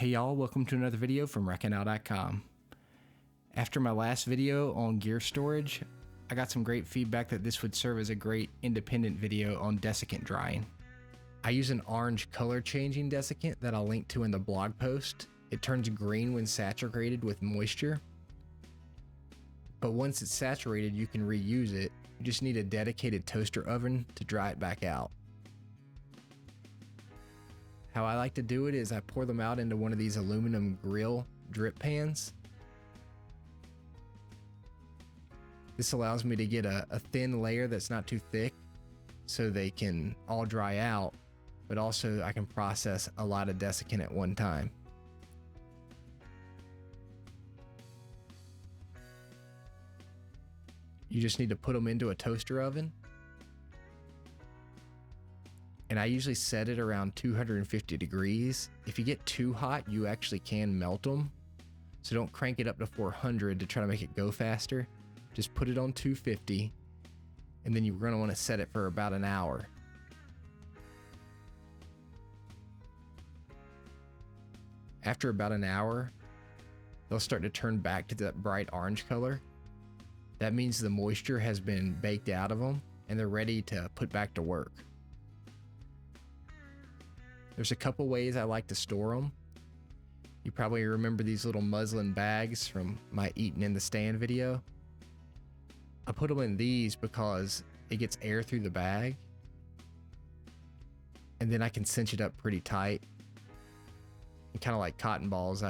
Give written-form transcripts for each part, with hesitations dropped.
Hey y'all, welcome to another video from WreckingOut.com. After my last video on gear storage, I got some great feedback that this would serve as a great independent video on desiccant drying. I use an orange color changing desiccant that I'll link to in the blog post. It turns green when saturated with moisture, but once it's saturated you can reuse it. You just need a dedicated toaster oven to dry it back out. How I like to do it is I pour them out into one of these aluminum grill drip pans. This allows me to get a thin layer that's not too thick so they can all dry out, but also I can process a lot of desiccant at one time. You just need to put them into a toaster oven. And I usually set it around 250 degrees. If you get too hot, you actually can melt them. So don't crank it up to 400 to try to make it go faster. Just put it on 250, and then you're gonna wanna set it for about an hour. After about an hour, they'll start to turn back to that bright orange color. That means the moisture has been baked out of them and they're ready to put back to work. There's a couple ways I like to store them. You probably remember these little muslin bags from my eating in the stand video. I put them in these because it gets air through the bag, and then I can cinch it up pretty tight. And kind of like cotton balls,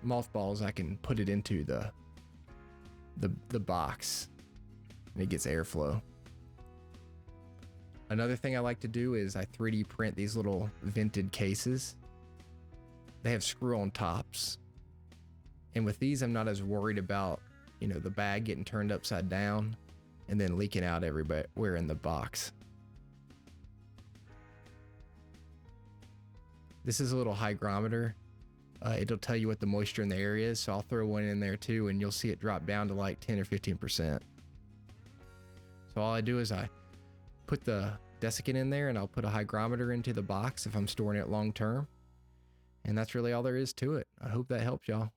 mothballs, I can put it into the box and it gets airflow. Another thing I like to do is I 3D print these little vented cases. They have screw-on tops. And with these, I'm not as worried about, the bag getting turned upside down and then leaking out everywhere in the box. This is a little hygrometer. It'll tell you what the moisture in the area is, so I'll throw one in there too, and you'll see it drop down to like 10 or 15%. So all I do is I put the desiccant in there, and I'll put a hygrometer into the box if I'm storing it long term. And that's really all there is to it. I hope that helps y'all.